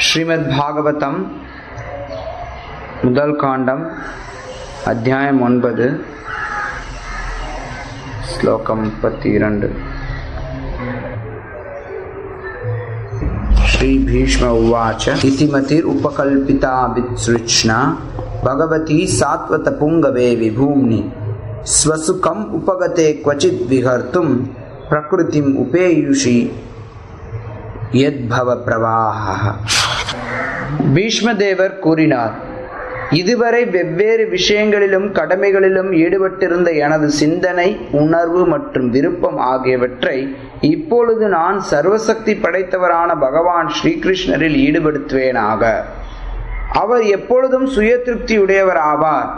ஸ்ரீமத் பாகவதம் முதல் காண்டம் அத்தியாயம் 9 ஸ்லோகம் 32. ஸ்ரீ பீஷ்ம உவாச்ச இதிமதிர் உபகல்பிதா வித்ஸ்ருச்னா பகவதி சாத்வத புங்கவே விபூம்னி ஸ்வசுகம் உபகதே க்வசித் விஹர்த்தும் பிரகிருதிம் உபேயுஷி யத்பவ பிரவாஹ. பீஷ்மதேவர் கூறினார், இதுவரை வெவ்வேறு விஷயங்களிலும் கடமைகளிலும் ஈடுபட்டிருந்த எனது சிந்தனை, உணர்வு மற்றும் விருப்பம் ஆகியவற்றை இப்பொழுது நான் சர்வசக்தி படைத்தவரான பகவான் ஸ்ரீகிருஷ்ணரில் ஈடுபடுத்துவேனாக. அவர் எப்பொழுதும் சுய திருப்தியுடையவர் ஆவார்.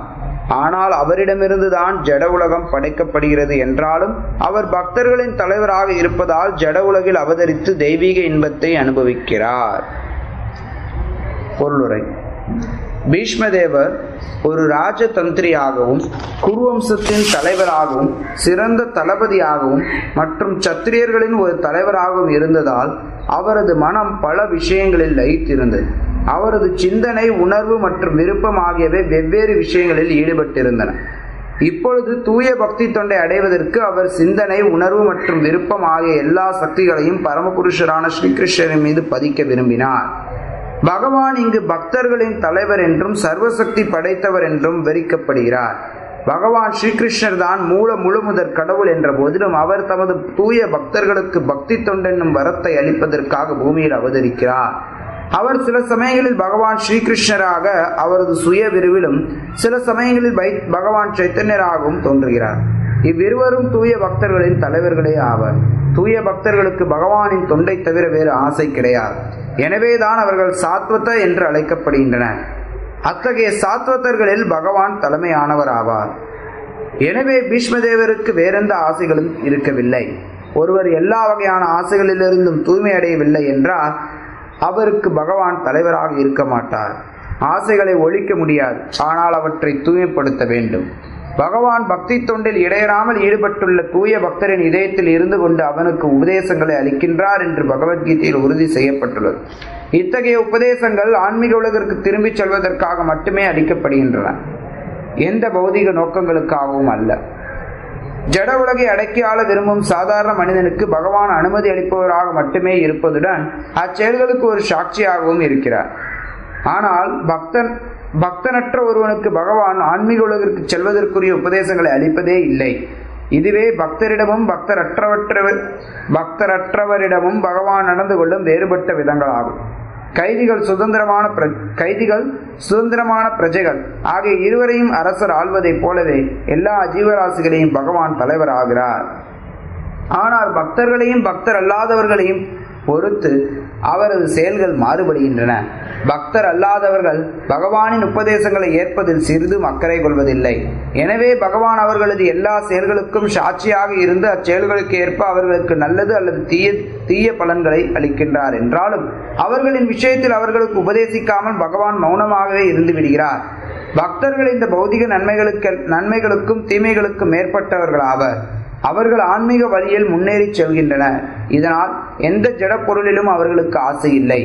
ஆனால் அவரிடமிருந்துதான் ஜட உலகம் படைக்கப்படுகிறது என்றாலும் அவர் பக்தர்களின் தலைவராக இருப்பதால் ஜட உலகில் அவதரித்து தெய்வீக இன்பத்தை அனுபவிக்கிறார். பொருளுரை: பீஷ்மதேவர் ஒரு ராஜதந்திரியாகவும் குருவம்சத்தின் தலைவராகவும் சிறந்த தளபதியாகவும் மற்றும் சத்திரியர்களின் ஒரு தலைவராகவும் இருந்ததால் அவரது மனம் பல விஷயங்களில் லயித்திருந்தது. அவரது சிந்தனை, உணர்வு மற்றும் விருப்பம் ஆகியவை வெவ்வேறு விஷயங்களில் ஈடுபட்டிருந்தன. இப்பொழுது தூய பக்தி தொண்டை அடைவதற்கு அவர் சிந்தனை, உணர்வு மற்றும் விருப்பம் ஆகிய எல்லா சக்திகளையும் பரமபுருஷரான ஸ்ரீகிருஷ்ணரின் மீது பதிக்க விரும்பினார். பகவான் இங்கு பக்தர்களின் தலைவர் என்றும் சர்வசக்தி படைத்தவர் என்றும் விவரிக்கப்படுகிறார். பகவான் ஸ்ரீகிருஷ்ணர் தான் முழுமுதற் கடவுள் என்ற போதிலும் அவர் தமது தூய பக்தர்களுக்கு பக்தி தொண்டென்னும் வரத்தை அளிப்பதற்காக பூமியில் அவதரிக்கிறார். அவர் சில சமயங்களில் பகவான் ஸ்ரீகிருஷ்ணராக அவரது சுய விரிவிலும் சில சமயங்களில் பகவான் சைத்தன்யராகவும் தோன்றுகிறார். இவ்விருவரும் தூய பக்தர்களின் தலைவர்களே ஆவர். தூய பக்தர்களுக்கு பகவானின் தொண்டை தவிர வேறு ஆசை கிடையாது. எனவேதான் அவர்கள் சாத்வத என்று அழைக்கப்படுகின்றனர். அத்தகைய சாத்வதர்களில் பகவான் தலைமையானவர் ஆவார். எனவே பீஷ்மதேவருக்கு வேறெந்த ஆசைகளும் இருக்கவில்லை. ஒருவர் எல்லா வகையான ஆசைகளிலிருந்தும் தூய்மை அடையவில்லை என்றால் அவருக்கு பகவான் தலைவராக இருக்க மாட்டார். ஆசைகளை ஒழிக்க முடியாது, ஆனால் அவற்றை தூய்மைப்படுத்த வேண்டும். பகவான் பக்தி தொண்டில் இடையறாமல் ஈடுபட்டுள்ள தூய பக்தரின் இதயத்தில் இருந்து கொண்டு அவனுக்கு உபதேசங்களை அளிக்கின்றார் என்று பகவத்கீதையில் உறுதி செய்யப்பட்டுள்ளது. இத்தகைய உபதேசங்கள் ஆன்மீக உலகிற்கு திரும்பிச் செல்வதற்காக மட்டுமே அளிக்கப்படுகின்றன, எந்த பௌதிக நோக்கங்களுக்காகவும் அல்ல. ஜட உலகை அடக்கி ஆள விரும்பும் சாதாரண மனிதனுக்கு பகவான் அனுமதி அளிப்பவராக மட்டுமே இருப்பதுடன் அச்செயல்களுக்கு ஒரு சாட்சியாகவும் இருக்கிறார். ஆனால் பக்தனற்ற ஒருவனுக்கு பகவான் ஆன்மீக உலகிற்கு செல்வதற்குரிய உபதேசங்களை அளிப்பதே இல்லை. இதுவே பக்தரிடமும் பக்தரற்றவரிடமும் பகவான் நடந்து கொள்ளும் வேறுபட்ட விதங்களாகும். கைதிகள் சுதந்திரமான பிரஜைகள் ஆகிய இருவரையும் அரசர் ஆள்வதைப் போலவே எல்லா ஜீவராசிகளையும் பகவான் தலைவர் ஆகிறார். ஆனால் பக்தர்களையும் பக்தர் அல்லாதவர்களையும் பொறுத்து அவரது செயல்கள் மாறுபடுகின்றன. பக்தர் அல்லாதவர்கள் பகவானின் உபதேசங்களை ஏற்பதில் சிறிதும் அக்கறை கொள்வதில்லை. எனவே பகவான் அவர்களது எல்லா செயல்களுக்கும் சாட்சியாக இருந்து அச்செயல்களுக்கு ஏற்ப அவர்களுக்கு நல்லது அல்லது தீய பலன்களை அளிக்கின்றார். என்றாலும் அவர்களின் விஷயத்தில் அவர்களுக்கு உபதேசிக்காமல் பகவான் மௌனமாகவே இருந்து விடுகிறார். பக்தர்கள் இந்த பௌதிக நன்மைகளுக்கும் தீமைகளுக்கும் மேற்பட்டவர்களாவர். அவர்கள் ஆன்மீக வழியில் முன்னேறி செல்கின்றனர். இதனால் எந்த ஜட பொருளிலும் அவர்களுக்கு ஆசை இல்லை.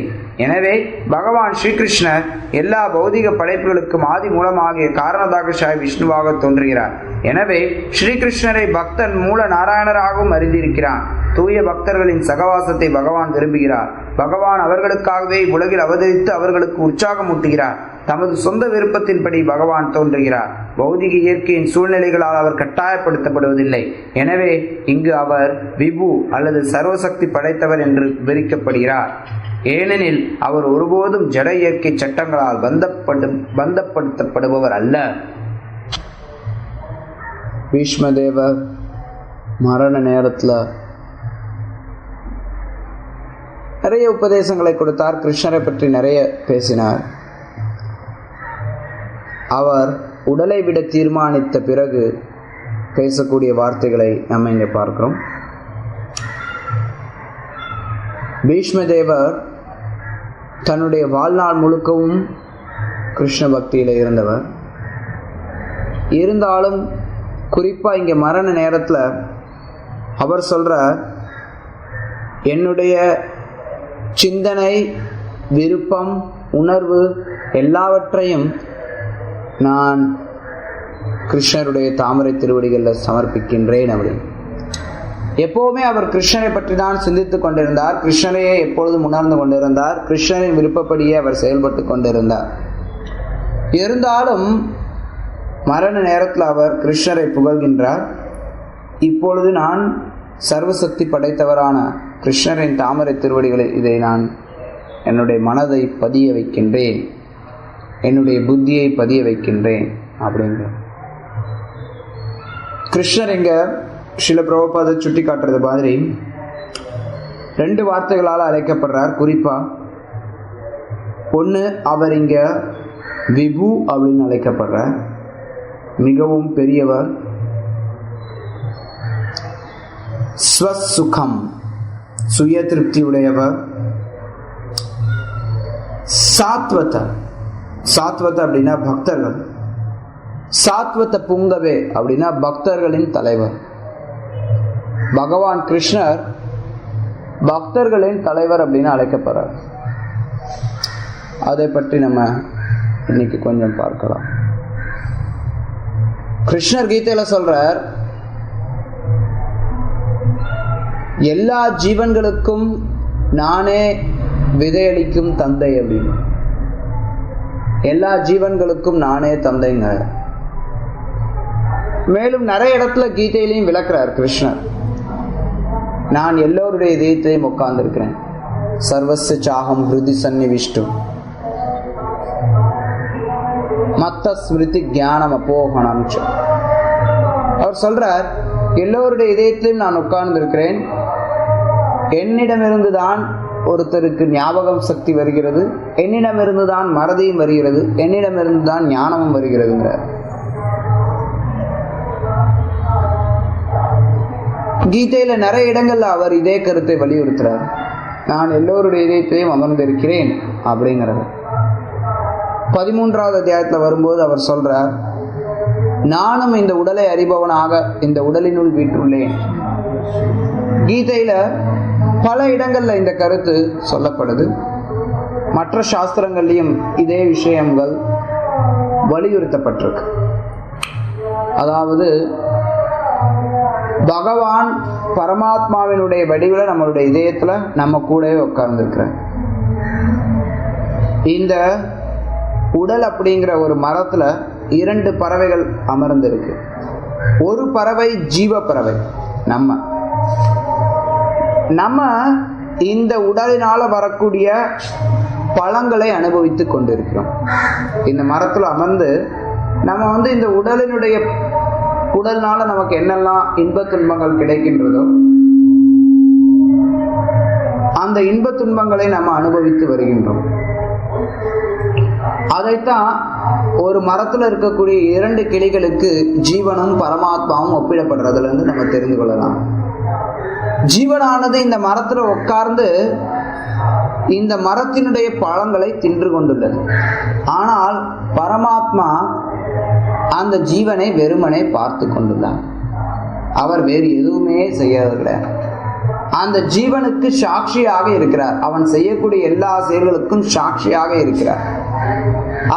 எனவே பகவான் ஸ்ரீகிருஷ்ணர் எல்லா பௌதிக படைப்புகளுக்கும் ஆதி மூலமாகிய காரணதாகசாய் விஷ்ணுவாக தோன்றுகிறார். எனவே ஸ்ரீகிருஷ்ணரை பக்தன் மூல நாராயணராகவும் அறிந்திருக்கிறான். தூய பக்தர்களின் சகவாசத்தை பகவான் விரும்புகிறார். பகவான் அவர்களுக்காகவே உலகில் அவதரித்து அவர்களுக்கு உற்சாகமூட்டுகிறார். தமது சொந்த விருப்பத்தின்படி பகவான் தோன்றுகிறார். பௌதிக இயற்கையின் சூழ்நிலைகளால் அவர் கட்டாயப்படுத்தப்படுவதில்லை. எனவே இங்கு அவர் விபு அல்லது சர்வசக்தி படைத்தவர் என்று விவரிக்கப்படுகிறார். ஏனெனில் அவர் ஒருபோதும் ஜட இயற்கை சட்டங்களால் பந்தப்படுத்தப்படுபவர் அல்ல. பீஷ்மதேவர் மரண நேரத்தில் நிறைய உபதேசங்களை கொடுத்தார். கிருஷ்ணரை பற்றி நிறைய பேசினார். அவர் உடலை விட தீர்மானித்த பிறகு பேசக்கூடிய வார்த்தைகளை நம்ம இங்கே பார்க்கிறோம். பீஷ்மதேவர் தன்னுடைய வாழ்நாள் முழுக்கவும் கிருஷ்ண பக்தியில் இருந்தவர். இருந்தாலும் குறிப்பாக இங்கே மரண நேரத்தில் அவர் சொல்கிறார், என்னுடைய சிந்தனை, விருப்பம், உணர்வு எல்லாவற்றையும் நான் கிருஷ்ணருடைய தாமரை திருவடிகளில் சமர்ப்பிக்கின்றேன் அப்படின்னு. எப்போவுமே அவர் கிருஷ்ணரை பற்றி தான் சிந்தித்து கொண்டிருந்தார். கிருஷ்ணரையே எப்பொழுதும் உணர்ந்து கொண்டிருந்தார். கிருஷ்ணரின் விருப்பப்படியே அவர் செயல்பட்டு கொண்டிருந்தார். இருந்தாலும் மரண நேரத்தில் அவர் கிருஷ்ணரை புகழ்கின்றார். இப்பொழுது நான் சர்வசக்தி படைத்தவரான கிருஷ்ணரின் தாமரை திருவடிகளில் இதை நான் என்னுடைய மனதை பதிய வைக்கின்றேன், என்னுடைய புத்தியை பதிய வைக்கின்றேன் அப்படிங்கிற கிருஷ்ணர் இங்க ஸ்ரீல பிரபுபாதை சுட்டி காட்டுறது மாதிரி 2 வார்த்தைகளால் அழைக்கப்படுறார். குறிப்பா ஒன்று, அவர் இங்க விபு அப்படின்னு அழைக்கப்படுறார், மிகவும் பெரியவர். ஸ்வசுகம், சுய திருப்தி உடையவர். சாத்வத, சாத்வத அப்படின்னா பக்தர்கள். சாத்வத புங்கவே அப்படின்னா பக்தர்களின் தலைவர். பகவான் கிருஷ்ணர் பக்தர்களின் தலைவர் அப்படின்னு அழைக்கப்படுறார். அதை பற்றி நம்ம இன்னைக்கு கொஞ்சம் பார்க்கலாம். கிருஷ்ணர் கீதையில சொல்றார், எல்லா ஜீவன்களுக்கும் நானே விதையளிக்கும் தந்தை அப்படின்னு. எல்லா ஜீவன்களுக்கும் நானே தந்தைங்க. மேலும் நிறைய இடத்துல கீதையிலையும் விளக்குறார் கிருஷ்ணர், நான் எல்லோருடைய இதயத்தையும் உட்கார்ந்திருக்கிறேன். சர்வஸ்ய சாகம் ஹிருதி சன்னிவிஷ்டு மத்த ஸ்மிருதி ஞானம் அப்போகணம். அவர் சொல்றார், எல்லோருடைய இதயத்திலும் நான் உட்கார்ந்திருக்கிறேன். என்னிடமிருந்து தான் ஒருத்தருக்கு ஞாபகம் சக்தி வருகிறது, என்னிடமிருந்து தான் மறதியும் வருகிறது, என்னிடமிருந்து தான் ஞானமும் வருகிறதுங்கிறார். கீதையில நிறைய இடங்கள்ல அவர் இதே கருத்தை வலியுறுத்துறார். நான் எல்லோருடைய இதயத்தையும் அமர்ந்திருக்கிறேன் அப்படிங்கிறது. 13வது அத்தியாயத்துல வரும்போது அவர் சொல்றார், நானும் இந்த உடலை அறிபவனாக இந்த உடலினுள் வீற்றுள்ளேன். கீதையில பல இடங்கள்ல இந்த கருத்து சொல்லப்படுது. மற்ற சாஸ்திரங்கள்லயும் இதே விஷயங்கள் வலியுறுத்தப்பட்டிருக்கு. அதாவது பகவான் பரமாத்மாவினுடைய வடிவில் நம்மளுடைய இதயத்துல நம்ம கூடவே உட்கார்ந்துருக்கிறார். இந்த உடல் அப்படிங்கிற ஒரு மரத்துல 2 பறவைகள் அமர்ந்திருக்கு. ஒரு பறவை ஜீவ பறவை. நம்ம இந்த உடலினால வரக்கூடிய பழங்களை அனுபவித்துக் கொண்டிருக்கிறோம். இந்த மரத்துல அமர்ந்து நம்ம இந்த உடல்னால நமக்கு என்னெல்லாம் இன்ப துன்பங்கள் கிடைக்கின்றதோ அந்த இன்ப துன்பங்களை நம்ம அனுபவித்து வருகின்றோம். அதைத்தான் ஒரு மரத்துல இருக்கக்கூடிய 2 கிளிகளுக்கு ஜீவனும் பரமாத்மாவும் ஒப்பிடப்படுறதுல இருந்து நம்ம தெரிந்து கொள்ளலாம். ஜீவனானது இந்த மரத்துல உட்கார்ந்து இந்த மரத்தினுடைய பழங்களை தின்று கொண்டுள்ளது. ஆனால் பரமாத்மா அந்த ஜீவனை வெறுமனே பார்த்து கொண்டுள்ளார். அவர் வேறு எதுவுமே செய்யவில்லை. அந்த ஜீவனுக்கு சாட்சியாக இருக்கிறார். அவன் செய்யக்கூடிய எல்லா செயல்களுக்கும் சாட்சியாக இருக்கிறார்.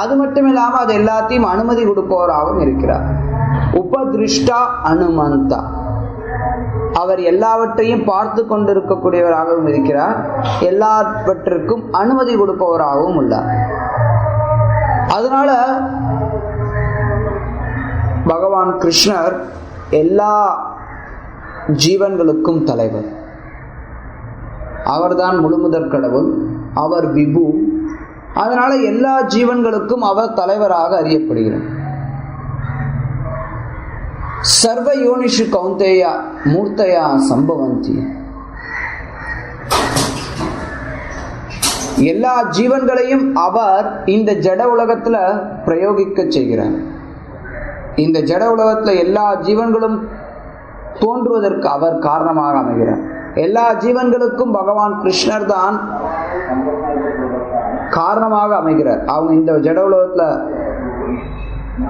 அது மட்டும் இல்லாம அது எல்லாத்தையும் அனுமதி கொடுப்பவராகவும் இருக்கிறார். உபதிருஷ்டா அனுமந்தா, அவர் எல்லாவற்றையும் பார்த்து கொண்டிருக்கக்கூடியவராகவும் இருக்கிறார். எல்லாவற்றிற்கும் அனுமதி கொடுப்பவராகவும் உள்ளார். அதனால பகவான் கிருஷ்ணர் எல்லா ஜீவன்களுக்கும் தலைவர். அவர்தான் முழுமுதற் கடவுள். அவர் விபு. அதனால எல்லா ஜீவன்களுக்கும் அவர் தலைவராக அறியப்படுகிறார். சர்வ யோனிஷு கௌந்தேயா மூர்த்தையா சம்பவந்தி. எல்லா ஜீவன்களையும் அவர் இந்த ஜட உலகத்துல பிரயோகிக்க செய்கிறார். இந்த ஜட உலகத்துல எல்லா ஜீவன்களும் தோன்றுவதற்கு அவர் காரணமாக அமைகிறார். எல்லா ஜீவன்களுக்கும் பகவான் கிருஷ்ணர் தான் காரணமாக அமைகிறார். அவங்க இந்த ஜட உலகத்துல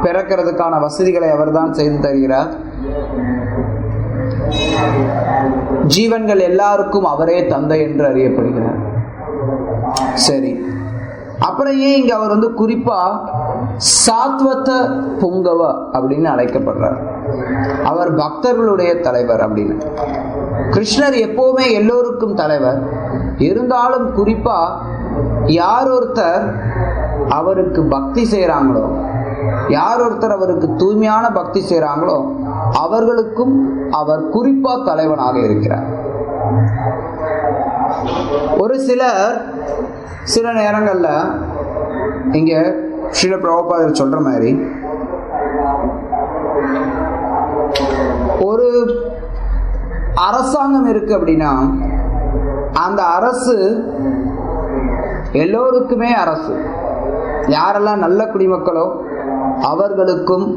பிறக்கிறதுக்கான வசதிகளை அவர் தான் செய்து தருகிறார். ஜீவன்கள் எல்லாருக்கும் அவரே தந்தை என்று அறியப்படுகிறார். சரி, அப்புறம் ஏன் இங்க அவர் குறிப்பா சாத்வத புங்கவ அப்படின்னு அழைக்கப்படுறார்? அவர் பக்தர்களுடைய தலைவர் அப்படின்னு. கிருஷ்ணர் எப்பவுமே எல்லோருக்கும் தலைவர். இருந்தாலும் குறிப்பா யார் ஒருத்தர் அவருக்கு பக்தி செய்யறாங்களோ, யார் ஒருத்தர் அவருக்கு தூய்மையான பக்தி செய்யறாங்களோ அவர்களுக்கும் அவர் குறிப்பா தலைவனாக இருக்கிறார். ஒரு சில நேரங்கள்ல இங்க ஸ்ரீல பிரபுபாதர் சொல்ற மாதிரி ஒரு அரசாங்கம் இருக்கு அப்படின்னா அந்த அரசு எல்லோருக்குமே அரசு. யாரெல்லாம் நல்ல குடிமக்களோ அவர்களுக்கும்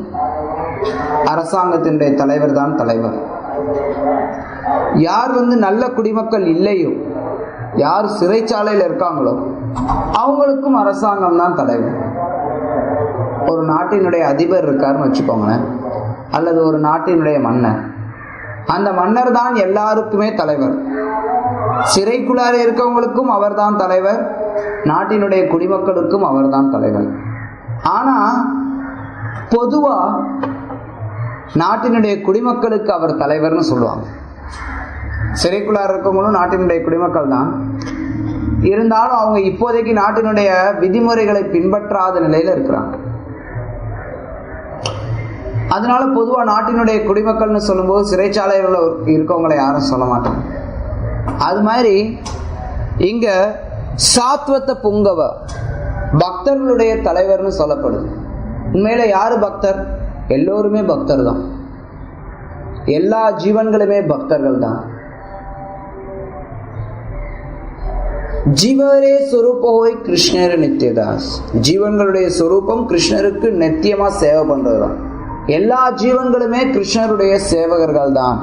அரசாங்கத்தினுடைய தலைவர் தான் தலைவர். யார் நல்ல குடிமக்கள் இல்லையோ, யார் சிறைச்சாலையில் இருக்காங்களோ அவங்களுக்கும் அரசாங்கம் தான் தலைவர். ஒரு நாட்டினுடைய அதிபர் இருக்காருன்னு வச்சுக்கோங்களேன், அல்லது ஒரு நாட்டினுடைய மன்னர். அந்த மன்னர் தான் எல்லாருக்குமே தலைவர். சிறைக்குள்ளார இருக்கவங்களுக்கும் அவர் தான் தலைவர், நாட்டினுடைய குடிமக்களுக்கும் அவர் தான் தலைவர். ஆனா பொதுவா நாட்டினுடைய குடிமக்களுக்கு அவர் தலைவர்னு சொல்லுவாங்க. சிறைக்குள்ளார இருக்கவங்களும் நாட்டினுடைய குடிமக்கள் தான். இருந்தாலும் அவங்க இப்போதைக்கு நாட்டினுடைய விதிமுறைகளை பின்பற்றாத நிலையில இருக்கிறாங்க. அதனால பொதுவா நாட்டினுடைய குடிமக்கள்னு சொல்லும்போது சிறைச்சாலைகள் இருக்கவங்களை யாரும் சொல்ல மாட்டாங்க. அது மாதிரி இங்க சாத்வத புங்கவ பக்தர்களுடைய தலைவர்னு சொல்லப்படுது. உண்மையில யாரு பக்தர்? எல்லோருமே பக்தர் தான். எல்லா ஜீவன்களுமே பக்தர்கள் தான். ஜீவரே சொரூபோய் கிருஷ்ணர் நித்தியதாஸ். ஜீவன்களுடைய சொரூபம் கிருஷ்ணருக்கு நித்தியமா சேவை பண்றதுதான். எல்லா ஜீவன்களுமே கிருஷ்ணருடைய சேவகர்கள் தான்.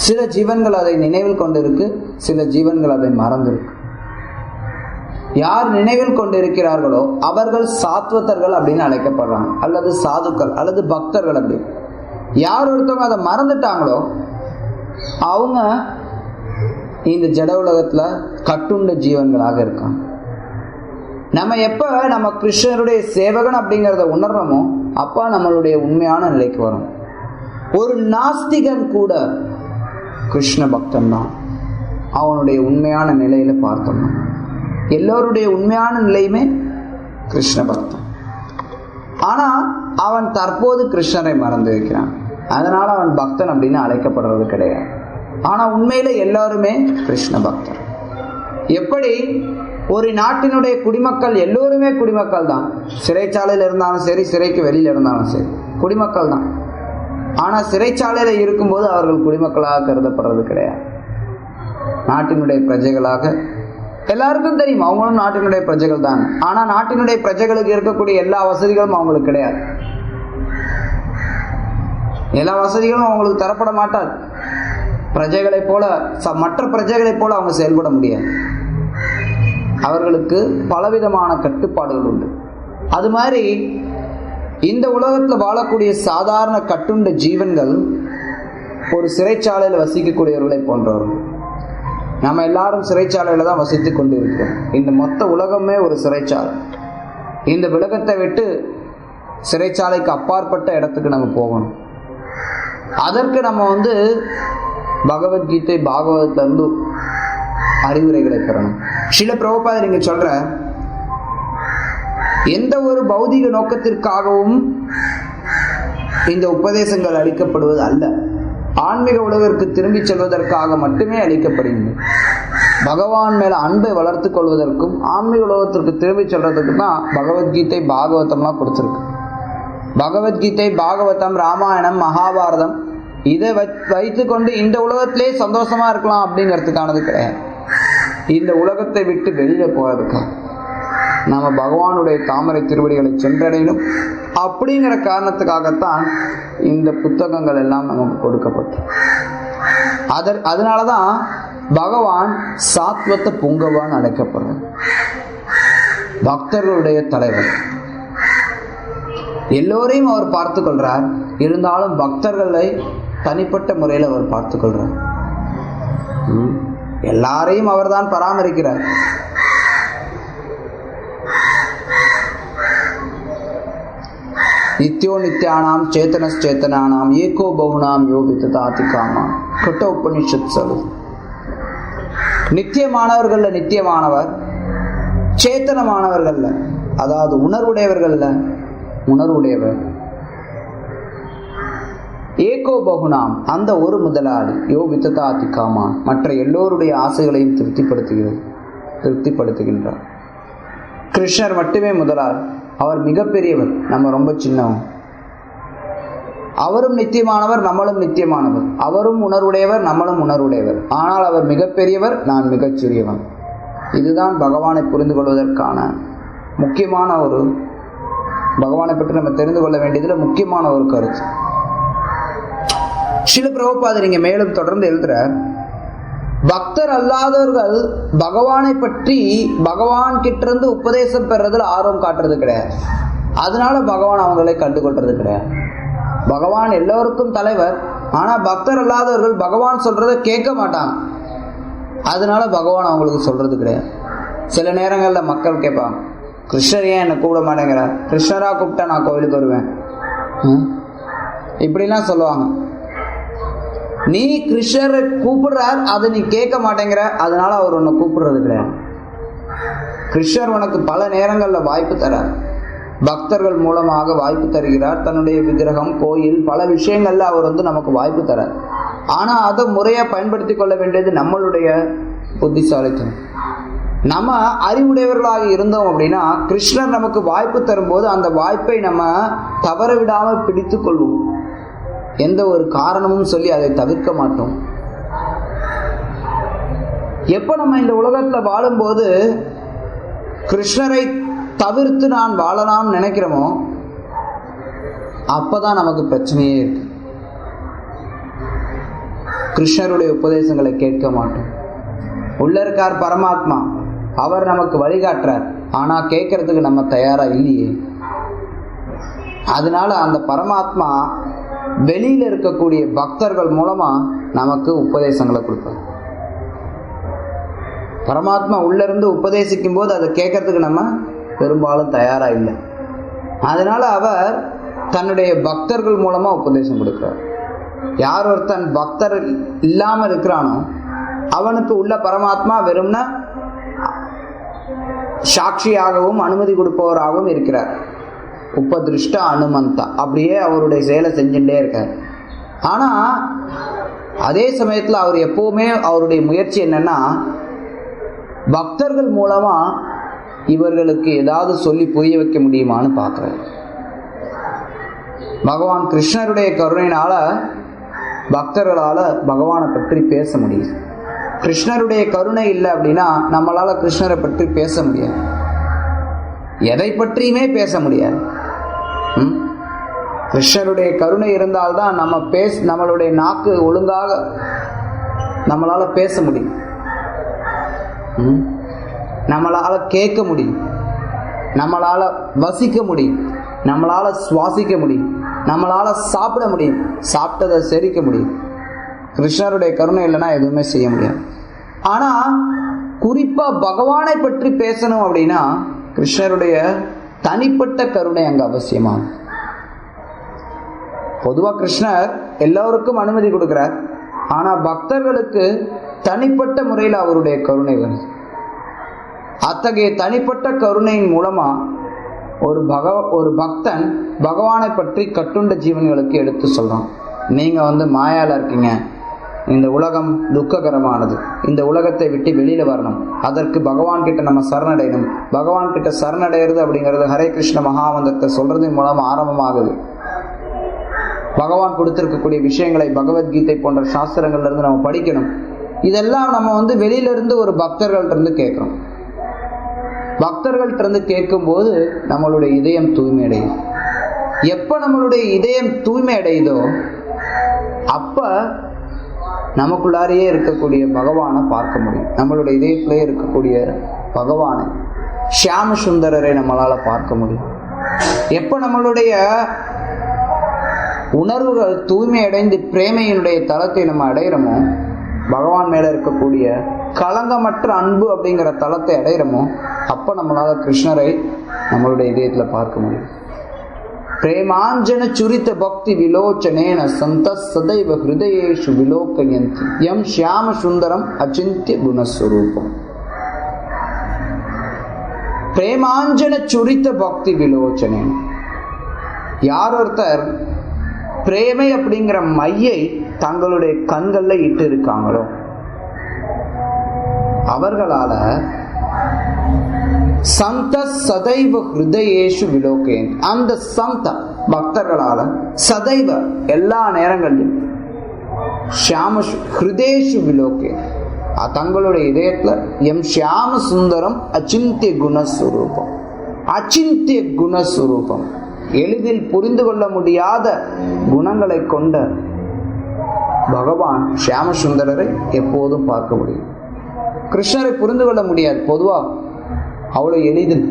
சில ஜீவன்கள் அதை நினைவில் கொண்டிருக்கு, சில ஜீவன்கள் அதை மறந்திருக்கு. யார் நினைவில் கொண்டிருக்கிறார்களோ அவர்கள் சாத்வதர்கள் அப்படின்னு அழைக்கப்படுறாங்க, அல்லது சாதுக்கள் அல்லது பக்தர்கள் அப்படி. யார் ஒருத்தவங்க அதை மறந்துட்டாங்களோ அவங்க இந்த ஜட உலகத்துல கட்டுண்ட ஜீவன்களாக இருக்காங்க. நம்ம எப்ப நம்ம கிருஷ்ணருடைய சேவகன் அப்படிங்கிறத உணர்றோமோ அப்ப நம்மளுடைய உண்மையான நிலைக்கு வரும். ஒரு நாஸ்திகன் கூட கிருஷ்ண பக்தன் தான். அவனுடைய உண்மையான நிலையில பார்த்தோம்னா எல்லோருடைய உண்மையான நிலையுமே கிருஷ்ண பக்தன். ஆனா அவன் தற்போது கிருஷ்ணரை மறந்து வைக்கிறான். அதனால அவன் பக்தன் அப்படின்னு அழைக்கப்படுறது கிடையாது. ஆனா உண்மையில எல்லாருமே கிருஷ்ண பக்தன். எப்படி ஒரு நாட்டினுடைய குடிமக்கள் எல்லோருமே குடிமக்கள் தான். சிறைச்சாலையில் இருந்தாலும் சரி, சிறைக்கு வெளியில இருந்தாலும் சரி, குடிமக்கள் தான். ஆனா சிறைச்சாலையில இருக்கும்போது அவர்கள் குடிமக்களாக கருதப்படுறது கிடையாது. நாட்டினுடைய பிரஜைகளாக எல்லாருக்கும் தெரியும் அவங்களும் நாட்டினுடைய பிரஜைகள் தான். ஆனா நாட்டினுடைய பிரஜைகளுக்கு இருக்கக்கூடிய எல்லா வசதிகளும் அவங்களுக்கு கிடையாது. எல்லா வசதிகளும் அவங்களுக்கு தரப்பட மாட்டாது. பிரஜைகளை போல, மற்ற பிரஜைகளை போல அவங்க செயல்பட முடியாது. அவர்களுக்கு பலவிதமான கட்டுப்பாடுகள் உண்டு. அது மாதிரி இந்த உலகத்துல வாழக்கூடிய சாதாரண கட்டுண்ட ஜீவன்கள் ஒரு சிறைச்சாலையில் வசிக்கக்கூடியவர்களை போன்றவர்கள். நம்ம எல்லாரும் சிறைச்சாலையில தான் வசித்து கொண்டு இருக்கிறோம். இந்த மொத்த உலகமே ஒரு சிறைச்சாலை. இந்த உலகத்தை விட்டு சிறைச்சாலைக்கு அப்பாற்பட்ட இடத்துக்கு நம்ம போகணும். அதற்கு நம்ம பகவத்கீதை பாகவதத்திலிருந்து அறிவுரைகளை பெறணும். ஸ்ரீல பிரபுபாதர் இங்க சொல்ற, எந்த ஒரு பௌதிக நோக்கத்திற்காகவும் இந்த உபதேசங்கள் அளிக்கப்படுவது அல்ல. ஆன்மீக உலகிற்கு திரும்பி செல்வதற்காக மட்டுமே அளிக்கப்படுகிறது. பகவான் மேல அன்பை வளர்த்து கொள்வதற்கும் ஆன்மீக உலகத்திற்கு திரும்பி செல்றதுக்கு தான் பகவத்கீதை பாகவதம்லாம் கொடுத்திருக்கு. பகவத்கீதை பாகவதம், ராமாயணம், மகாபாரதம் இதை வைத்து கொண்டு இந்த உலகத்திலே சந்தோஷமா இருக்கலாம் அப்படிங்கிறதுக்கானது கிடையாது. இந்த உலகத்தை விட்டு வெளியில போறதுக்கா நாம பகவானுடைய தாமரை திருவடிகளை சென்றடையணும் அப்படிங்கிற காரணத்துக்காகத்தான் இந்த புத்தகங்கள் எல்லாம் நமக்கு கொடுக்கப்பட்டு. அதனாலதான் பகவான் சாத்வத புங்கவான் அழைக்கப்படுறார். பக்தர்களுடைய தலைவர். எல்லோரையும் அவர் பார்த்து கொள்றார். இருந்தாலும் பக்தர்களை தனிப்பட்ட முறையில் அவர் பார்த்து கொள்றார். எல்லாரையும் அவர் தான் பராமரிக்கிறார். நித்யோ நித்யானாம் சேத்தனச்சேத்தனானாம் ஏகோ பகுனாம் யோ விததாதி காமான் கட்ட உபனிஷத் சொல்லுது. நித்தியமானவர்கள்ல நித்தியமானவர், சேத்தனமானவர்கள்ல அதாவது உணர்வுடையவர்கள்ல உணர்வுடையவர், ஏகோ பகுனாம் அந்த ஒரு முதலாளி, யோ விததாதி காமான் மற்ற எல்லோருடைய ஆசைகளையும் திருப்திப்படுத்துகின்றார். கிருஷ்ணர் மட்டுமே முதலாளி, அவர் மிகப்பெரியவர், நம்ம ரொம்ப சின்னவன். அவரும் நித்தியமானவர், நம்மளும் நித்தியமானவர். அவரும் உணர்வுடையவர், நம்மளும் உணர்வுடையவர். ஆனால் அவர் மிகப்பெரியவர், நான் மிகச்சிறியவன். இதுதான் பகவானை புரிந்து கொள்வதற்கான முக்கியமான ஒரு, பகவானை பற்றி நம்ம தெரிந்து கொள்ள வேண்டியதுல முக்கியமான ஒரு கருத்து. ஸ்ரீல பிரபுபாதர் இங்க மேலும் தொடர்ந்து எழுதுறார், பக்தர் அல்லாதவர்கள் பகவானை பற்றி பகவான் கிட்ட இருந்து உபதேசம் பெறதுல ஆர்வம் காட்டுறது கிடையாது. அதனால பகவான் அவங்களை கண்டுகொள்றது கிடையாது. பகவான் எல்லோருக்கும் தலைவர், ஆனா பக்தர் அல்லாதவர்கள் பகவான் சொல்றதை கேட்க மாட்டாங்க. அதனால பகவான் அவங்களுக்கு சொல்றது கிடையாது. சில நேரங்கள்ல மக்கள் கேட்பாங்க, கிருஷ்ணர் ஏன் என்னை கூப்பிட மாட்டேங்கிறார், கிருஷ்ணரா கூப்பிட்டா நான் கோவிலுக்கு வருவேன், இப்படிலாம் சொல்லுவாங்க. நீ கிருஷ்ணரை கூப்பிடுறார், அதை நீ கேட்க மாட்டேங்கிற, அதனால அவர் உன்னை கூப்பிடுறது கிடையாது. கிருஷ்ணர் உனக்கு பல நேரங்கள்ல வாய்ப்பு தரார், பக்தர்கள் மூலமாக வாய்ப்பு தருகிறார். தன்னுடைய விக்கிரகம், கோயில், பல விஷயங்கள்ல அவர் நமக்கு வாய்ப்பு தரார். ஆனா அதை முறையா பயன்படுத்தி கொள்ள வேண்டியது நம்மளுடைய புத்திசாலித்தனம். நம்ம அறிவுடையவர்களாக இருந்தோம் அப்படின்னா கிருஷ்ணர் நமக்கு வாய்ப்பு தரும்போது அந்த வாய்ப்பை நம்ம தவற விடாமல் பிடித்து கொள்வோம். எந்த ஒரு காரணமும் சொல்லி அதை தவிர்க்க மாட்டோம். எப்ப நம்ம இந்த உலகத்துல வாழும்போது கிருஷ்ணரை தவிர்த்து நான் வாழலாம்னு நினைக்கிறோமோ அப்பதான் நமக்கு பிரச்சனையே இருக்கு. கிருஷ்ணருடைய உபதேசங்களை கேட்க மாட்டோம். உள்ள இருக்கார் பரமாத்மா, அவர் நமக்கு வழிகாட்டுறார், ஆனா கேட்கறதுக்கு நம்ம தயாரா இல்லையே. அதனால அந்த பரமாத்மா வெளியில இருக்கக்கூடிய பக்தர்கள் மூலமா நமக்கு உபதேசங்களை கொடுப்பார். பரமாத்மா உள்ள இருந்து உபதேசிக்கும் போது அதை கேட்கறதுக்கு நம்ம பெரும்பாலும் தயாரா இல்லை. அதனால அவர் தன்னுடைய பக்தர்கள் மூலமா உபதேசம் கொடுக்கிறார். யார் ஒருத்தன் பக்தர் இல்லாம இருக்கிறானோ அவனுக்கு உள்ள பரமாத்மா வெறும்னா சாட்சியாகவும் அனுமதி கொடுப்பவராகவும் இருக்கிறார். உபதிருஷ்ட அனுமந்தா, அப்படியே அவருடைய செயலை செஞ்சுட்டே இருக்கார். ஆனா அதே சமயத்துல அவர் எப்பவுமே அவருடைய முயற்சி என்னன்னா பக்தர்கள் மூலமா இவர்களுக்கு ஏதாவது சொல்லி புரிய வைக்க முடியுமான்னு பார்க்கிறார். பகவான் கிருஷ்ணருடைய கருணையினால பக்தர்களால பகவானை பற்றி பேச முடியுது. கிருஷ்ணருடைய கருணை இல்லை அப்படின்னா நம்மளால கிருஷ்ணரை பற்றி பேச முடியாது, எதை பற்றியுமே பேச முடியாது. கிருஷ்ணருடைய கருணை இருந்தால்தான் நம்மளுடைய நாக்கு ஒழுங்காக நம்மளால பேச முடியும், நம்மளால கேட்க முடியும், நம்மளால வசிக்க முடியும், நம்மளால சுவாசிக்க முடியும், நம்மளால சாப்பிட முடியும், சாப்பிட்டதை செரிக்க முடியும். கிருஷ்ணருடைய கருணை இல்லைன்னா எதுவுமே செய்ய முடியாது. ஆனா குறிப்பா பகவானை பற்றி பேசணும் அப்படின்னா கிருஷ்ணருடைய தனிப்பட்ட கருணை அங்க அவசியமாகும். பொதுவா கிருஷ்ணர் எல்லோருக்கும் அனுமதி கொடுக்கிறார், ஆனா பக்தர்களுக்கு தனிப்பட்ட முறையில் அவருடைய கருணை வருது. அத்தகைய தனிப்பட்ட கருணையின் மூலமா ஒரு பக்தன் பகவானை பற்றி கட்டுண்ட ஜீவன்களுக்கு எடுத்து சொல்றான். நீங்க மாயால இருக்கீங்க, இந்த உலகம் துக்ககரமானது, இந்த உலகத்தை விட்டு வெளியில வரணும், அதற்கு பகவான் கிட்ட நம்ம சரணடையணும். பகவான் கிட்ட சரணடைகிறது அப்படிங்கிறது ஹரே கிருஷ்ண மகாமந்திரத்தை சொல்றதன் மூலம் ஆரம்பமாகுது. பகவான் கொடுத்திருக்கக்கூடிய விஷயங்களை பகவத்கீதை போன்ற சாஸ்திரங்கள்ல இருந்து நம்ம படிக்கணும். இதெல்லாம் நம்ம வெளியில இருந்து ஒரு பக்தர்கள்ட்ட இருந்து கேட்கிறோம். பக்தர்கள்ட்ட இருந்து கேட்கும் போது நம்மளுடைய இதயம் தூய்மை அடையுது. எப்ப நம்மளுடைய இதயம் தூய்மை அடையுதோ அப்ப நமக்குள்ளாரையே இருக்கக்கூடிய பகவானை பார்க்க முடியும். நம்மளுடைய இதயத்திலே இருக்கக்கூடிய பகவானை, ஷியாம சுந்தரரை நம்மளால பார்க்க முடியும். எப்ப நம்மளுடைய உணர்வுகள் தூய்மை அடைந்து பிரேமையினுடைய தளத்தை நம்ம அடையிறோமோ, பகவான் மேல இருக்கக்கூடிய களங்கமற்ற அன்பு அப்படிங்கிற தளத்தை அடையிறோமோ, அப்ப நம்மளால கிருஷ்ணரை நம்மளுடைய இதயத்துல பார்க்க முடியும். பிரேமாஞ்சன சுரித பக்தி விலோச்சனேன சந்தஸ் சதைவ ஹிருதயேஷு விலோகயந்தி யம் ஷியாம சுந்தரம் அச்சிந்திய குணஸ்வரூபம். பிரேமாஞ்சன சுரித்த பக்தி விலோச்சனே, யார் ஒருத்தர் பிரேமை அப்படிங்கிற மையை தங்களுடைய கண்கள்ல இட்டு இருக்காங்களோ அவர்களால சந்த சதைவ ஹிருதயேஷு விலோகேன், அந்த சந்த பக்தர்களால சதைவ எல்லா நேரங்களிலும் ஷியாம ஹிருதேஷு விலோகேன் தங்களுடைய இதயத்துல எம் ஷியாம சுந்தரம் அச்சிந்திய குணஸ்வரூபம், அச்சிந்திய குணஸ்வரூபம், எளிதில் புரிந்து கொள்ள முடியாத குணங்களை கொண்ட பகவான் ஷியாம சுந்தரரை எப்போதும் பார்க்க முடியும். கிருஷ்ணரை புரிந்து கொள்ள முடியாது பொதுவா அவ்வளவு எளிதில்.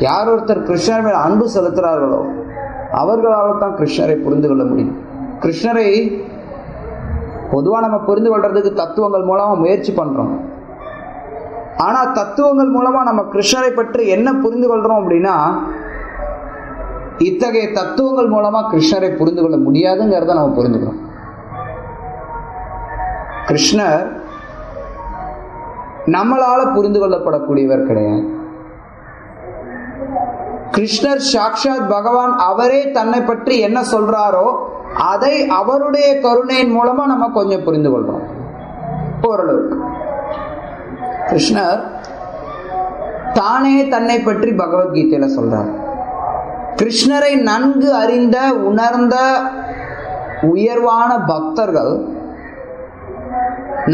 யார் ஒருத்தர் கிருஷ்ணர் மேல் அன்பு செலுத்துறார்களோ அவர்களால் தான் கிருஷ்ணரை புரிந்து கொள்ள முடியும். கிருஷ்ணரை பொதுவா நம்ம புரிந்து கொள்றதுக்கு தத்துவங்கள் மூலமா முயற்சி பண்றோம். ஆனா தத்துவங்கள் மூலமா நம்ம கிருஷ்ணரை பற்றி என்ன புரிந்து கொள்றோம் அப்படின்னா, இத்தகைய தத்துவங்கள் மூலமா கிருஷ்ணரை புரிந்து கொள்ள முடியாதுங்கிறத நம்ம புரிந்துக்கிறோம். கிருஷ்ணர் நம்மளால புரிந்து கொள்ளப்படக்கூடியவர் கிடையாது. கிருஷ்ணர் சாக்ஷாத் பகவான், அவரே தன்னை பற்றி என்ன சொல்றாரோ அதை அவருடைய கருணையின் மூலமா நம்ம கொஞ்சம் புரிந்து கொள்றோம் ஓரளவுக்கு. கிருஷ்ணர் தானே தன்னை பற்றி பகவத்கீதையில சொல்றார். கிருஷ்ணரை நன்கு அறிந்த உணர்ந்த உயர்வான பக்தர்கள்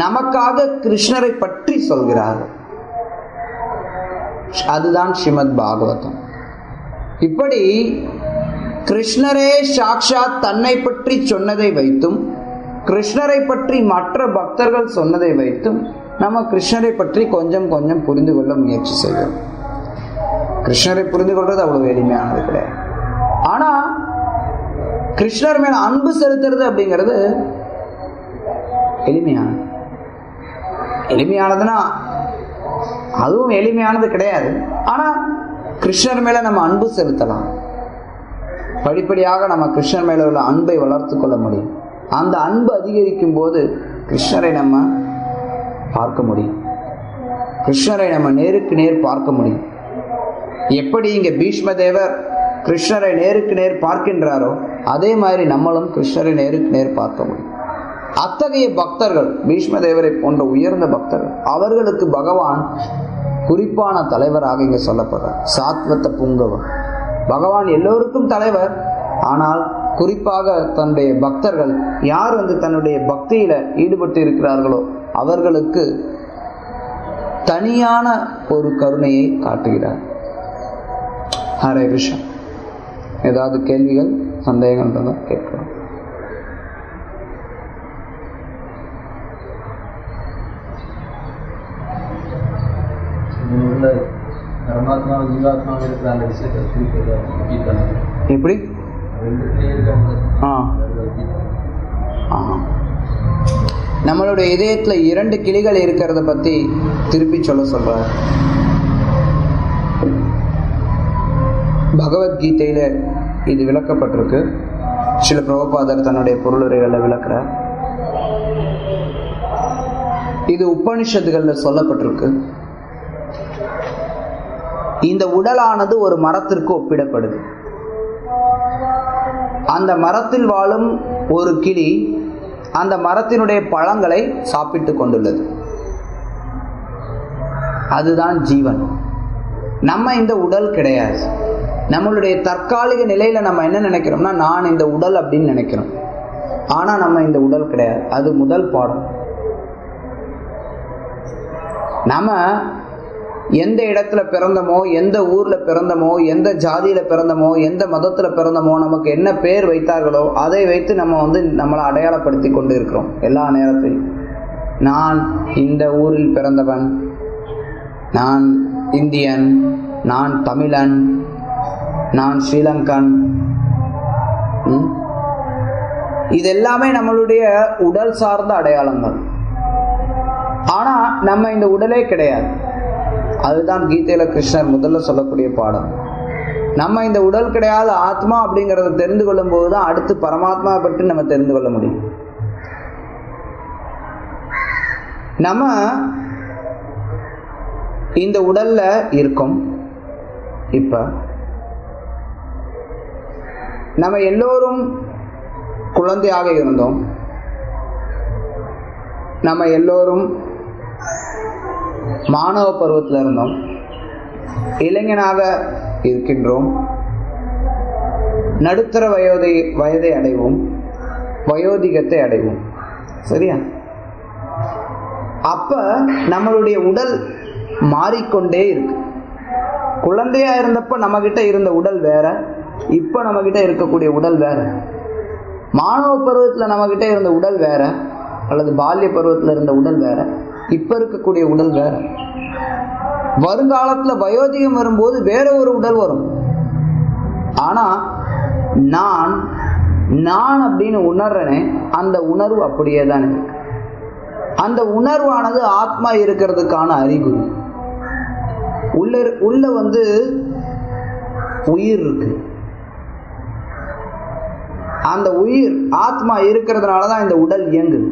நமக்காக கிருஷ்ணரை பற்றி சொல்கிறார்கள். அதுதான் ஸ்ரீமத் பாகவதம். இப்படி கிருஷ்ணரே சாக்ஷாத் தன்னை பற்றி சொன்னதை வைத்தும் கிருஷ்ணரை பற்றி மற்ற பக்தர்கள் சொன்னதை வைத்தும் நம்ம கிருஷ்ணரை பற்றி கொஞ்சம் கொஞ்சம் புரிந்து கொள்ள முயற்சி செய்கிறோம். கிருஷ்ணரை புரிந்து கொள்றது அவ்வளவு எளிமையானது கிடையாது. ஆனா கிருஷ்ணர் மேல அன்பு செலுத்துறது அப்படிங்கிறது எளிமையானது. எளிமையானதுன்னா அதுவும் எளிமையானது கிடையாது. ஆனா கிருஷ்ணர் மேல நம்ம அன்பு செலுத்தலாம். படிப்படியாக நம்ம கிருஷ்ணர் மேல உள்ள அன்பை வளர்த்து கொள்ள முடியும். அந்த அன்பு அதிகரிக்கும் போது கிருஷ்ணரை நம்ம பார்க்க முடியும். கிருஷ்ணரை நம்ம நேருக்கு நேர் பார்க்க முடியும். எப்படி இங்க பீஷ்ம தேவர் கிருஷ்ணரை நேருக்கு நேர் பார்க்கின்றாரோ அதே மாதிரி நம்மளும் கிருஷ்ணரை நேருக்கு நேர் பார்க்க முடியும். அத்தகைய பக்தர்கள், பீஷ்ம தேவரை போன்ற உயர்ந்த பக்தர்கள், அவர்களுக்கு பகவான் குறிப்பான தலைவராக இங்க சொல்லப்படுறார். சாத்வத புங்கவன் பகவான் எல்லோருக்கும் தலைவர். ஆனால் குறிப்பாக தன்னுடைய பக்தர்கள் யார் தன்னுடைய பக்தியில ஈடுபட்டு இருக்கிறார்களோ அவர்களுக்கு தனியான ஒரு கருணையை காட்டுகிறார். ஹரே கிருஷ்ணா. ஏதாவது கேள்விகள் சந்தேகங்கள் இருந்தால் கேட்கிறோம். எப்படி நம்மளுடைய இதயத்துல 2 கிளிகள் இருக்கிறத பத்தி திருப்பி சொல்ற பகவத்கீதையில இது விளக்கப்பட்டிருக்கு. சில பிரபுபாதர் தன்னுடைய பொருளுரைகளை விளக்குறார். இது உபனிஷத்துகள்ல சொல்லப்பட்டிருக்கு. இந்த உடலானது ஒரு மரத்திற்கு ஒப்பிடப்படுது. அந்த மரத்தில் வாழும் ஒரு கிளி அந்த மரத்தினுடைய பழங்களை சாப்பிட்டு கொண்டுள்ளது. அதுதான் ஜீவன். நம்ம இந்த உடல் கிடையாது. நம்மளுடைய தற்காலிக நிலையில நம்ம என்ன நினைக்கிறோம்னா, நான் இந்த உடல் அப்படின்னு நினைக்கிறோம். ஆனா நம்ம இந்த உடல் கிடையாது. அது முதல் பாடம். நம்ம எந்த இடத்துல பிறந்தமோ, எந்த ஊர்ல பிறந்தமோ, எந்த ஜாதியில பிறந்தமோ, எந்த மதத்துல பிறந்தமோ, நமக்கு என்ன பேர் வைத்தார்களோ அதை வைத்து நம்ம நம்மளை அடையாளப்படுத்தி கொண்டு இருக்கிறோம் எல்லா நேரத்திலும். நான் இந்த ஊரில் பிறந்தவன், நான் இந்தியன், நான் தமிழன், நான் ஸ்ரீலங்கன். இதெல்லாமே நம்மளுடைய உடல் சார்ந்த அடையாளங்கள். ஆனா நம்ம இந்த உடலே கிடையாது. அதுதான் கீதையில கிருஷ்ணர் முதல்ல சொல்லக்கூடிய பாடம். நம்ம இந்த உடல் கிடையாது ஆத்மா அப்படிங்கிறத தெரிந்து கொள்ளும் போதுதான் அடுத்து பரமாத்மா பற்றி நம்ம தெரிந்து கொள்ள முடியும். நம்ம இந்த உடல்ல இருக்கோம். இப்ப நம்ம எல்லோரும் குழந்தையாக இருந்தோம். நம்ம எல்லோரும் மாணவ பருவத்தில் இருந்தோம். இளைஞனாக இருக்கின்றோம். நடுத்தர வயதை அடைவோம். வயோதிகத்தை அடைவோம். சரியா? அப்ப நம்மளுடைய உடல் மாறிக்கொண்டே இருக்கு. குழந்தையா இருந்தப்ப நம்ம கிட்ட இருந்த உடல் வேற, இப்ப நம்ம கிட்ட இருக்கக்கூடிய உடல் வேற. மாணவ பருவத்துல நம்ம கிட்ட இருந்த உடல் வேற, அல்லது பால்ய பருவத்துல இருந்த உடல் வேற, இப்ப இருக்கக்கூடிய உடல் வேற. வருங்காலத்துல வயோதிகம் வரும்போது வேற ஒரு உடல் வரும். ஆனா நான் அப்படின்னு உணர்றேனே, அந்த உணர்வு அப்படியே தான் இருக்கு. அந்த உணர்வானது ஆத்மா இருக்கிறதுக்கான அறிகுறி. உள்ள உயிர் இருக்கு. அந்த உயிர் ஆத்மா இருக்கிறதுனாலதான் இந்த உடல் இயங்குது.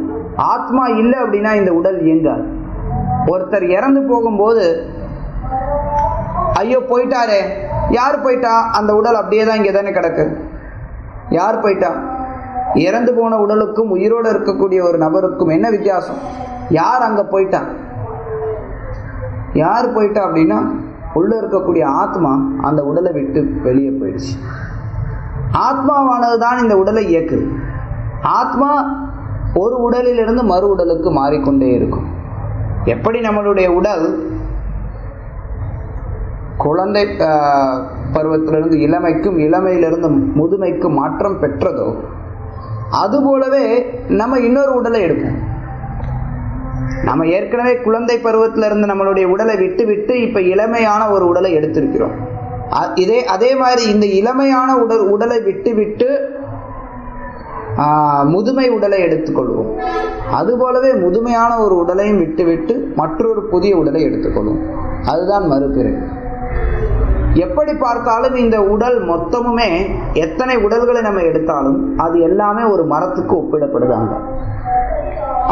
ஆத்மா இல்லை அப்படின்னா இந்த உடல் இயங்காது. ஒருத்தர் இறந்து போகும்போது ஐயோ போயிட்டாரே, யார் போயிட்டா? அந்த உடல் அப்படியே தான் இங்கே தானே கிடக்கு. யார் போயிட்டா? இறந்து போன உடலுக்கும் உயிரோடு இருக்கக்கூடிய ஒரு நபருக்கும் என்ன வித்தியாசம்? யார் அங்க போயிட்டா? யார் போயிட்டா அப்படின்னா உள்ள இருக்கக்கூடிய ஆத்மா அந்த உடலை விட்டு வெளியே போயிடுச்சு. ஆத்மாவானதுதான் இந்த உடலை இயக்குது. ஆத்மா ஒரு உடலிலிருந்து மறு உடலுக்கு மாறிக்கொண்டே இருக்கும். எப்படி நம்மளுடைய உடல் குழந்தை பருவத்திலிருந்து இளமைக்கும், இளமையிலிருந்து முதுமைக்கும் மாற்றம் பெற்றதோ, அதுபோலவே நம்ம இன்னொரு உடலை எடுப்போம். நம்ம ஏற்கனவே குழந்தை பருவத்தில இருந்து நம்மளுடைய உடலை விட்டு விட்டு இப்ப இளமையான ஒரு உடலை எடுத்திருக்கிறோம். அதே மாதிரி இந்த இளமையான உடலை விட்டு விட்டு முதுமை உடலை எடுத்துக்கொள்வோம். அதுபோலவே முதுமையான ஒரு உடலையும் விட்டு விட்டு மற்றொரு புதிய உடலை எடுத்துக்கொள்வோம். அதுதான் மறுபிறவி. எப்படி பார்த்தாலும் இந்த உடல் மொத்தமுமே, எத்தனை உடல்களை நம்ம எடுத்தாலும் அது எல்லாமே ஒரு மரத்துக்கு ஒப்பிடப்படுதாங்க.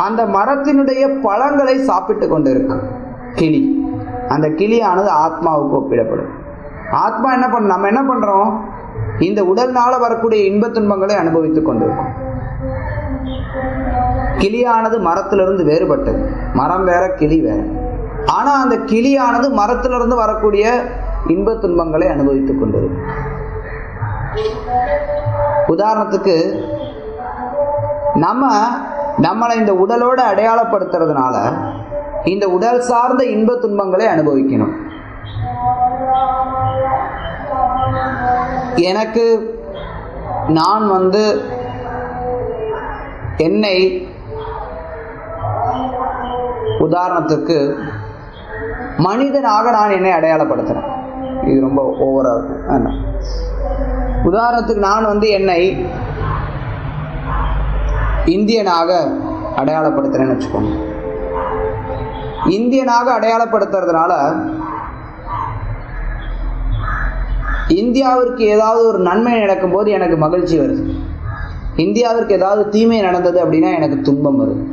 அந்த மரத்தினுடைய பழங்களை சாப்பிட்டு கொண்டு இருக்கும் கிளி. அந்த கிளியானது ஆத்மாவுக்கு ஒப்பிடப்படும். ஆத்மா என்ன பண்ண, நம்ம என்ன பண்றோம்? இந்த உடல்னால வரக்கூடிய இன்ப துன்பங்களை அனுபவித்துக் கொண்டிருக்கும். கிளியானது மரத்திலிருந்து வேறுபட்டது. மரம் வேற, கிளி வேற. ஆனா அந்த கிளியானது மரத்திலிருந்து வரக்கூடிய இன்ப துன்பங்களை அனுபவித்துக் கொண்டிருக்கும். உதாரணத்துக்கு நம்மளை இந்த உடலோட அடையாளப்படுத்துறதுனால இந்த உடல் சார்ந்த இன்ப துன்பங்களை அனுபவிக்கணும். எனக்கு நான் என்னை உதாரணத்துக்கு மனிதனாக நான் என்னை அடையாளப்படுத்துறேன். இது ரொம்ப ஓவரா இருக்கும். உதாரணத்துக்கு நான் என்னை இந்தியனாக அடையாளப்படுத்துறேன்னு வச்சுக்கோங்க. இந்தியனாக அடையாளப்படுத்துறதுனால இந்தியாவிற்கு ஏதாவது ஒரு நன்மை நடக்கும் போது எனக்கு மகிழ்ச்சி வருது. இந்தியாவிற்கு ஏதாவது தீமை நடந்தது அப்படின்னா எனக்கு துன்பம் வருது.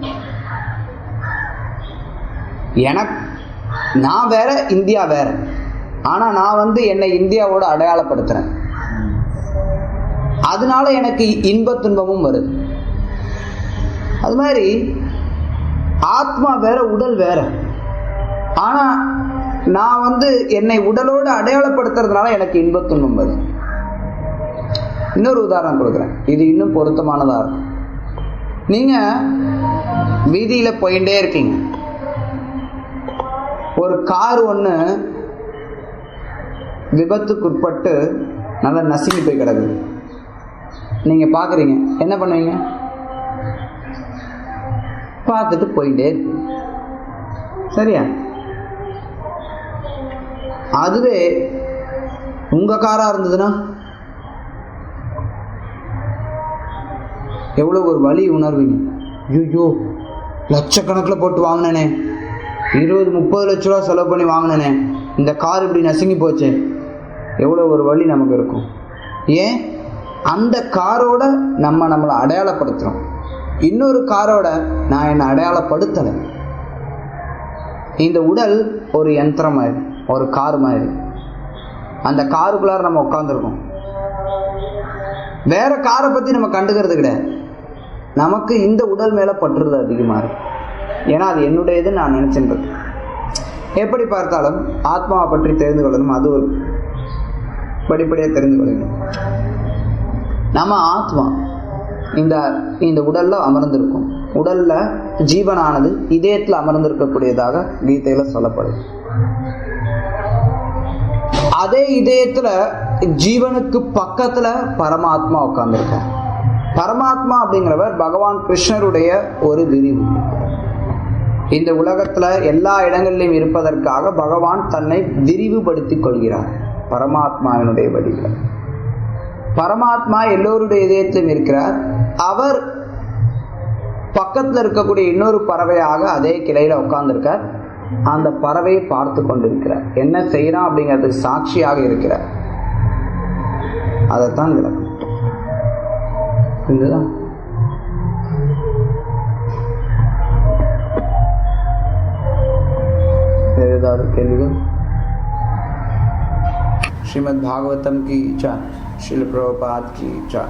நான் வேற, இந்தியா வேற. ஆனா நான் என்னை இந்தியாவோட அடையாளப்படுத்துறேன். அதனால எனக்கு இன்ப துன்பமும் வருது. அது மாதிரி ஆத்மா வேற, உடல் வேற. ஆனா நான் என்னை உடலோடு அடையாளப்படுத்துறதுனால எனக்கு இன்ப துன்பம் வருது. இன்னொரு உதாரணம் கொடுக்குறேன், இது இன்னும் பொருத்தமானதா இருக்கும். நீங்க வீதியில போயிட்டே இருக்கீங்க. ஒரு கார் ஒன்று விபத்துக்குட்பட்டு நல்லா நசுங்கி போய் கிடக்குது. நீங்க பாக்குறீங்க, என்ன பண்ணுவீங்க? பார்த்துட்டு போயிட்டே இருக்கு. சரியா? அதுவே உங்க காரா இருந்ததுன்னா எவ்வளவு ஒரு வலி உணர்வீங்க. ஐயோ, லட்சக்கணக்கில் போட்டு வாங்கினேனே, 20-30 லட்ச ரூபா செலவு பண்ணி வாங்கினேனே, இந்த கார் இப்படி நசுங்கி போச்சு எவ்வளோ ஒரு வழி நமக்கு இருக்கும். ஏன்? அந்த காரோட நம்மளை அடையாளப்படுத்துகிறோம். இன்னொரு காரோட நான் என்னை அடையாளப்படுத்தலை. இந்த உடல் ஒரு யந்திரம் மாதிரி, ஒரு கார் மாதிரி. அந்த காருக்குள்ளார நம்ம உட்காந்துருக்கோம். வேற காரை பற்றி நம்ம கண்டுக்கிறது கிடையாது. நமக்கு இந்த உடல் மேலே பற்றுறது அதிகமாக இருக்கும். ஏன்னா அது என்னுடையதுன்னு நான் நினச்சின்றது. எப்படி பார்த்தாலும் ஆத்மாவை பற்றி தெரிந்து கொள்ளணும். அது ஒரு படிப்படியாக தெரிந்து கொள்ளணும். நம்ம ஆத்மா இந்த உடல்ல அமர்ந்திருக்கும். உடல்ல ஜீவனானது இதயத்தில் அமர்ந்திருக்கக்கூடியதாக கீதையில சொல்லப்படுது. அதே இதயத்துல ஜீவனுக்கு பக்கத்துல பரமாத்மா உட்கார்ந்துருக்கார். பரமாத்மா அப்படிங்கிறவர் பகவான் கிருஷ்ணருடைய ஒரு விரிவு. இந்த உலகத்துல எல்லா இடங்களிலும் இருப்பதற்காக பகவான் தன்னை விரிவுபடுத்திக் கொள்கிறார் பரமாத்மாவினுடைய வடிவில். பரமாத்மா எல்லோருடைய இதயத்திலும் இருக்கிறார். அவர் பக்கத்தில் இருக்கக்கூடிய இன்னொரு பறவையாக அதே கிளையில உட்கார்ந்துருக்கார். அந்த பறவையை பார்த்து கொண்டிருக்கிறார். என்ன செய்யறான் அப்படிங்கிறதுக்கு சாட்சியாக இருக்கிறார். அதைத்தான் விளக்கம். இதுதான் ஏதாவது கேள்விகள்? श्रीमद् भागवतम की जय, श्रील प्रभुपाद की जय.